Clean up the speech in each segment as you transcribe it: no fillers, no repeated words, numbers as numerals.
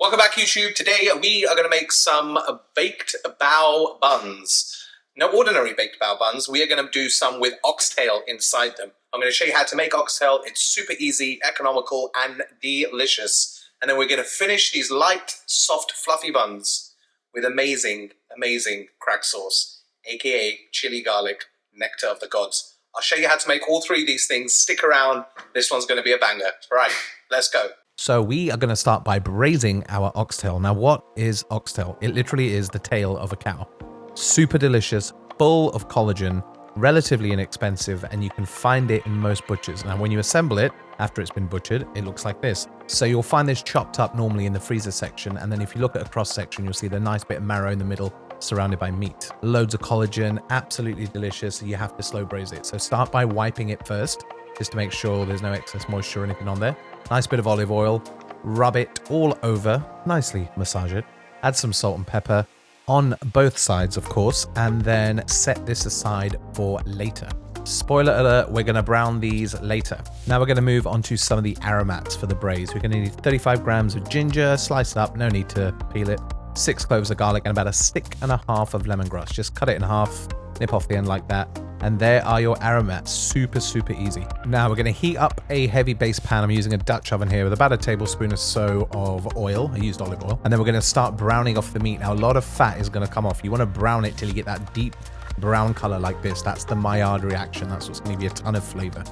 Welcome back, YouTube. Today we are going to make some baked bao buns. No ordinary baked bao buns. We are going to do some with oxtail inside them. I'm going to show you how to make oxtail. It's super easy, economical, and delicious. And then we're going to finish these light, soft, fluffy buns with amazing, amazing crack sauce, aka chili garlic, nectar of the gods. I'll show you how to make all three of these things. Stick around. This one's going to be a banger. Right, let's go. So we are going to start by braising our oxtail. Now, what is oxtail? It literally is the tail of a cow. Super delicious, full of collagen, relatively inexpensive, and you can find it in most butchers. Now, when you assemble it, after it's been butchered, it looks like this. So you'll find this chopped up normally in the freezer section, and then if you look at a cross section, you'll see the nice bit of marrow in the middle, surrounded by meat. Loads of collagen, absolutely delicious. So you have to slow braise it. So start by wiping it first, just to make sure there's no excess moisture or anything on there. Nice bit of olive oil, rub it all over, nicely massage it, add some salt and pepper on both sides, of course, and then set this aside for later. Spoiler alert, we're going to brown these later. Now we're going to move on to some of the aromats for the braise. We're going to need 35 grams of ginger, sliced up, no need to peel it, 6 cloves of garlic, and about a stick and a half of lemongrass. Just cut it in half, nip off the end like that. And there are your aromats. Super, super easy. Now we're going to heat up a heavy base pan. I'm using a Dutch oven here with about a tablespoon or so of oil. I used olive oil. And then we're going to start browning off the meat. Now a lot of fat is going to come off. You want to brown it till you get that deep brown color like this. That's the Maillard reaction. That's what's going to give you a ton of flavor.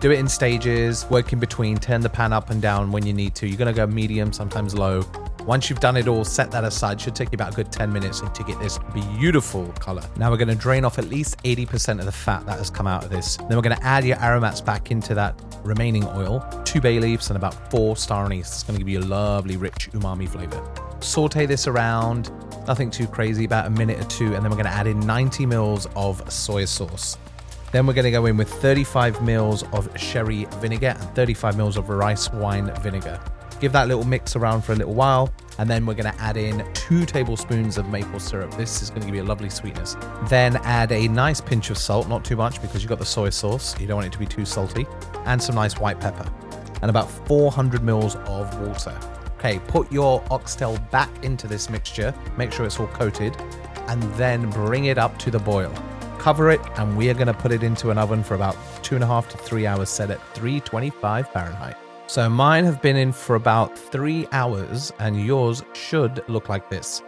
Do it in stages, work in between, turn the pan up and down when you need to. You're going to go medium, sometimes low. Once you've done it all, set that aside. Should take you about a good 10 minutes to get this beautiful color. Now we're going to drain off at least 80% of the fat that has come out of this. Then we're going to add your aromats back into that remaining oil, 2 bay leaves and about 4 star anise. It's going to give you a lovely, rich umami flavor. Saute this around, nothing too crazy, about a minute or two, and then we're going to add in 90 mils of soy sauce. Then we're going to go in with 35 mils of sherry vinegar and 35 mils of rice wine vinegar. Give that little mix around for a little while, and then we're going to add in 2 tablespoons of maple syrup. This is going to give you a lovely sweetness. Then add a nice pinch of salt, not too much because you've got the soy sauce. You don't want it to be too salty. And some nice white pepper. And about 400 mils of water. Okay, put your oxtail back into this mixture. Make sure it's all coated. And then bring it up to the boil. Cover it, and we are going to put it into an oven for about 2.5 to 3 hours, set at 325 Fahrenheit. So mine have been in for about 3 hours, and yours should look like this.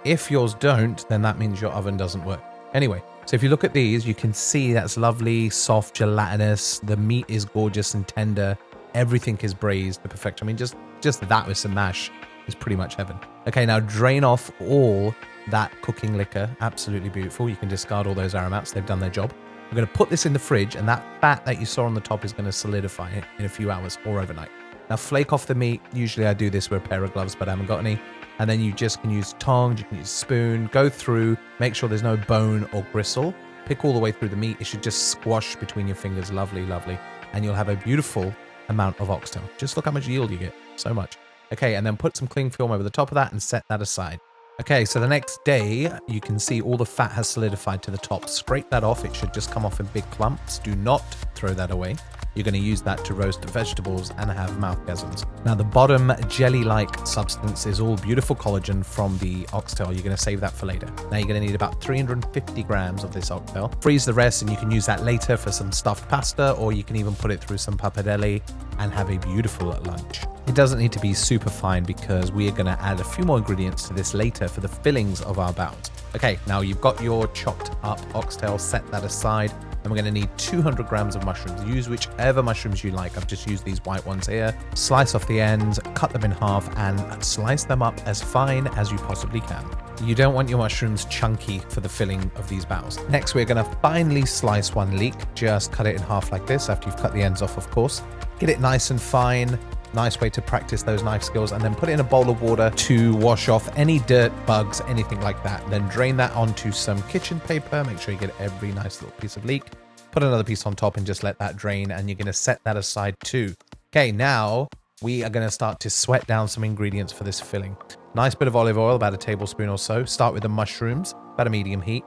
If yours don't, then that means your oven doesn't work. Anyway, so if you look at these, you can see that's lovely, soft, gelatinous. The meat is gorgeous and tender. Everything is braised to perfection. I mean, just that with some mash is pretty much heaven. Okay, now drain off all that cooking liquor. Absolutely beautiful. You can discard all those aromats. They've done their job. We're going to put this in the fridge, and that fat that you saw on the top is going to solidify it in a few hours or overnight. Now flake off the meat. Usually I do this with a pair of gloves, but I haven't got any. And then you just can use tongs, you can use a spoon, go through, make sure there's no bone or gristle. Pick all the way through the meat. It should just squash between your fingers. Lovely, lovely. And you'll have a beautiful amount of oxtail. Just look how much yield you get. So much. Okay, and then put some cling film over the top of that and set that aside. Okay, so the next day, you can see all the fat has solidified to the top. Scrape that off. It should just come off in big clumps. Do not throw that away. You're going to use that to roast vegetables and have mouthgasms. Now, the bottom jelly-like substance is all beautiful collagen from the oxtail. You're going to save that for later. Now, you're going to need about 350 grams of this oxtail. Freeze the rest, and you can use that later for some stuffed pasta, or you can even put it through some pappardelle and have a beautiful lunch. It doesn't need to be super fine because we are going to add a few more ingredients to this later for the fillings of our baos. Okay, now you've got your chopped up oxtail, set that aside. And we're going to need 200 grams of mushrooms. Use whichever mushrooms you like. I've just used these white ones here. Slice off the ends, cut them in half, and slice them up as fine as you possibly can. You don't want your mushrooms chunky for the filling of these baos. Next, we're going to finely slice one leek. Just cut it in half like this after you've cut the ends off, of course. Get it nice and fine. Nice way to practice those knife skills, and then put it in a bowl of water to wash off any dirt, bugs, anything like that. Then drain that onto some kitchen paper. Make sure you get every nice little piece of leek. Put another piece on top and just let that drain, and you're going to set that aside too. Okay, now we are going to start to sweat down some ingredients for this filling. Nice bit of olive oil, about a tablespoon or so. Start with the mushrooms, about a medium heat.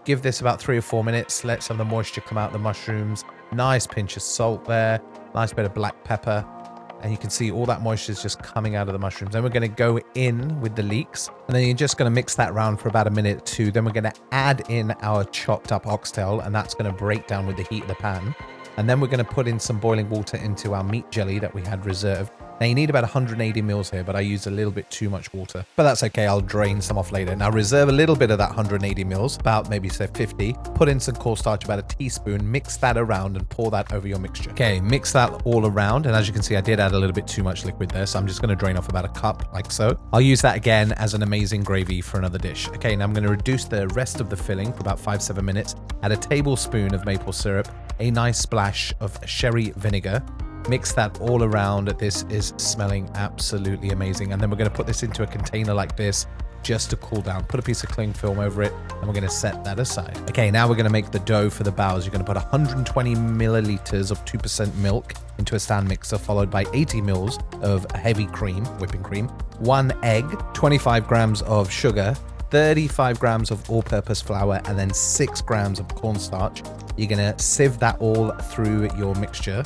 Give this about 3 or 4 minutes. Let some of the moisture come out of the mushrooms. Nice pinch of salt there. Nice bit of black pepper. and you can see all that moisture is just coming out of the mushrooms. Then we're going to go in with the leeks, and then you're just going to mix that around for about a minute or two. Then we're going to add in our chopped up oxtail, and that's going to break down with the heat of the pan. And then we're going to put in some boiling water into our meat jelly that we had reserved. Now you need about 180 mils here, but I used a little bit too much water. But that's okay, I'll drain some off later. Now reserve a little bit of that 180 mils, about maybe say 50. Put in some cornstarch, about a teaspoon, mix that around and pour that over your mixture. Okay, mix that all around. And as you can see, I did add a little bit too much liquid there, so I'm just going to drain off about a cup, like so. I'll use that again as an amazing gravy for another dish. Okay, now I'm going to reduce the rest of the filling for about 5-7 minutes. Add a tablespoon of maple syrup, a nice splash of sherry vinegar. Mix that all around. This is smelling absolutely amazing. And then we're going to put this into a container like this just to cool down. Put a piece of cling film over it, and we're going to set that aside. Okay, now we're going to make the dough for the baos. You're going to put 120 milliliters of 2% milk into a stand mixer, followed by 80 mils of heavy cream, whipping cream, 1 egg, 25 grams of sugar, 35 grams of all-purpose flour, and then 6 grams of cornstarch. You're going to sieve that all through your mixture.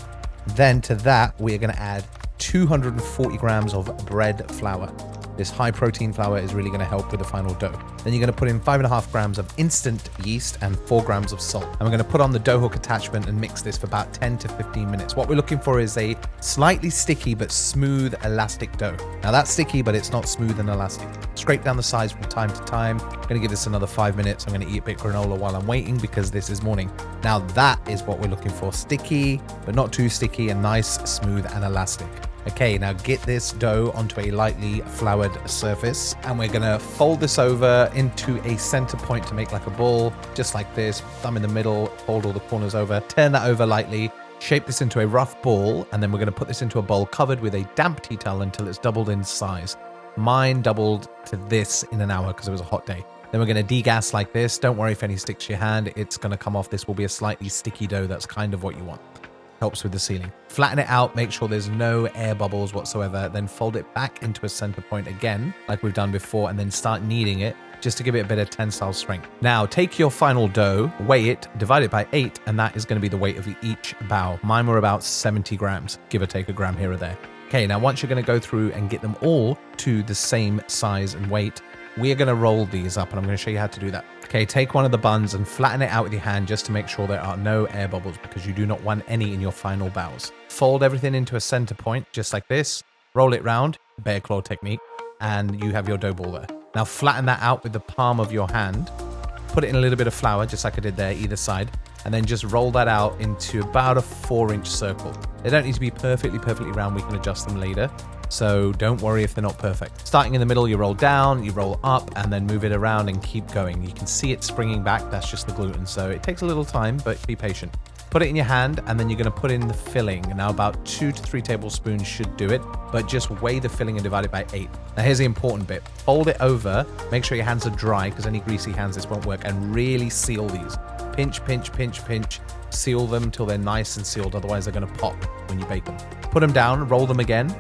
Then to that, we're going to add 240 grams of bread flour. This high protein flour is really going to help with the final dough. Then you're going to put in 5.5 grams of instant yeast and 4 grams of salt. And we're going to put on the dough hook attachment and mix this for about 10 to 15 minutes. What we're looking for is a slightly sticky but smooth elastic dough. Now that's sticky, but it's not smooth and elastic. Scrape down the sides from time to time. I'm going to give this another 5 minutes. I'm going to eat a bit of granola while I'm waiting because this is morning. Now that is what we're looking for. Sticky, but not too sticky, and nice, smooth and elastic. Okay, now get this dough onto a lightly floured surface, and we're gonna fold this over into a center point to make like a ball, just like this. Thumb in the middle, fold all the corners over, turn that over lightly, shape this into a rough ball, and then we're gonna put this into a bowl covered with a damp tea towel until it's doubled in size. Mine doubled to this in an hour because it was a hot day. Then we're going to degas like this. Don't worry if any sticks to your hand, it's going to come off. This will be a slightly sticky dough. That's kind of what you want. Helps with the sealing. Flatten it out, make sure there's no air bubbles whatsoever, then fold it back into a center point again, like we've done before, and then start kneading it just to give it a bit of tensile strength. Now, take your final dough, weigh it, divide it by 8, and that is going to be the weight of each bao. Mine were about 70 grams, give or take a gram here or there. Okay, now once you're going to go through and get them all to the same size and weight, we are going to roll these up, and I'm going to show you how to do that. Okay, take one of the buns and flatten it out with your hand just to make sure there are no air bubbles because you do not want any in your final baos. Fold everything into a center point just like this, roll it round, bear claw technique, and you have your dough ball there. Now flatten that out with the palm of your hand, put it in a little bit of flour just like I did there either side, and then just roll that out into about a 4-inch circle. They don't need to be perfectly round, we can adjust them later. So don't worry if they're not perfect. Starting in the middle, you roll down, you roll up, and then move it around and keep going. You can see it springing back. That's just the gluten. So it takes a little time, but be patient. Put it in your hand, and then you're going to put in the filling. Now about 2 to 3 tablespoons should do it, but just weigh the filling and divide it by 8. Now here's the important bit. Fold it over. Make sure your hands are dry because any greasy hands, this won't work, and really seal these. Pinch, pinch, pinch, pinch. Seal them till they're nice and sealed. Otherwise they're going to pop when you bake them. Put them down, roll them again,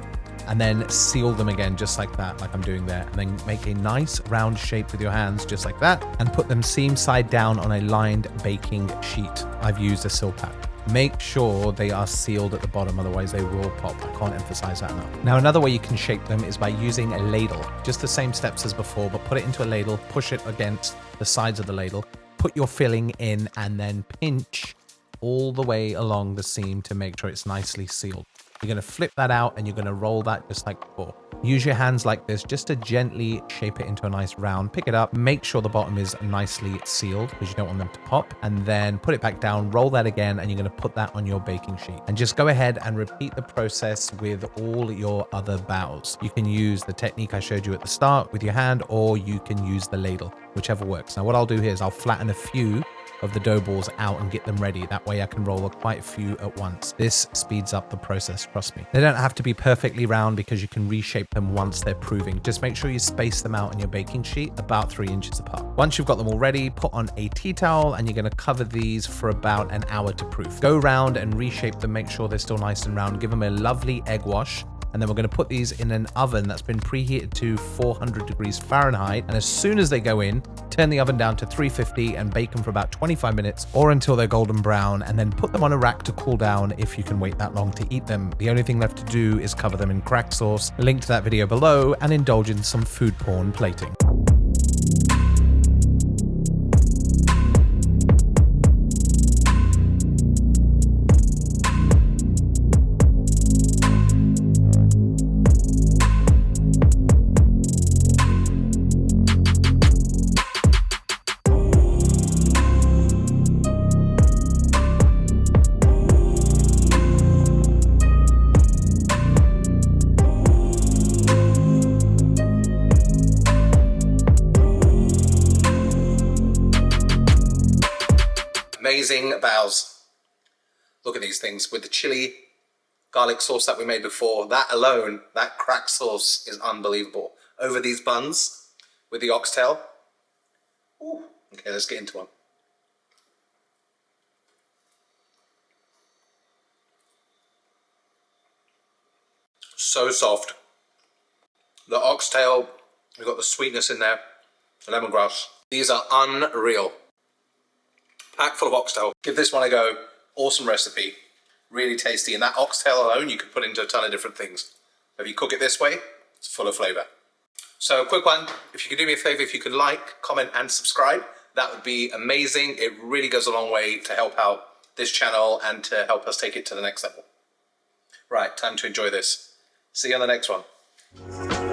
and then seal them again just like that, like I'm doing there. And then make a nice round shape with your hands just like that, and put them seam side down on a lined baking sheet. I've used a Silpat. Make sure they are sealed at the bottom, otherwise they will pop. I can't emphasize that enough. Now another way you can shape them is by using a ladle. Just the same steps as before, but put it into a ladle, push it against the sides of the ladle, put your filling in, and then pinch all the way along the seam to make sure it's nicely sealed. You're going to flip that out and you're going to roll that just like before. Use your hands like this just to gently shape it into a nice round. Pick it up, make sure the bottom is nicely sealed because you don't want them to pop, and then put it back down, roll that again, and you're going to put that on your baking sheet. And just go ahead and repeat the process with all your other baos. You can use the technique I showed you at the start with your hand, or you can use the ladle, whichever works. Now what I'll do here is I'll flatten a few of the dough balls out and get them ready. That way I can roll quite a few at once. This speeds up the process, trust me. They don't have to be perfectly round because you can reshape them once they're proving. Just make sure you space them out on your baking sheet about 3 inches apart. Once you've got them all ready, put on a tea towel and you're going to cover these for about an hour to proof. Go round and reshape them, make sure they're still nice and round. Give them a lovely egg wash, And then we're going to put these in an oven that's been preheated to 400 degrees Fahrenheit. And as soon as they go in, turn the oven down to 350 and bake them for about 25 minutes or until they're golden brown, and then put them on a rack to cool down if you can wait that long to eat them. The only thing left to do is cover them in crack sauce. Link to that video below, and indulge in some food porn plating. Amazing baos. Look at these things with the chili garlic sauce that we made before. That alone, that crack sauce is unbelievable. Over these buns with the oxtail. Ooh. Okay, let's get into one. So soft. The oxtail, we've got the sweetness in there, the lemongrass. These are unreal. Pack full of oxtail. Give this one a go. Awesome recipe. Really tasty. And that oxtail alone, you could put into a ton of different things. If you cook it this way, it's full of flavor. So a quick one. If you could do me a favor, if you could like, comment, and subscribe, that would be amazing. It really goes a long way to help out this channel and to help us take it to the next level. Right, time to enjoy this. See you on the next one.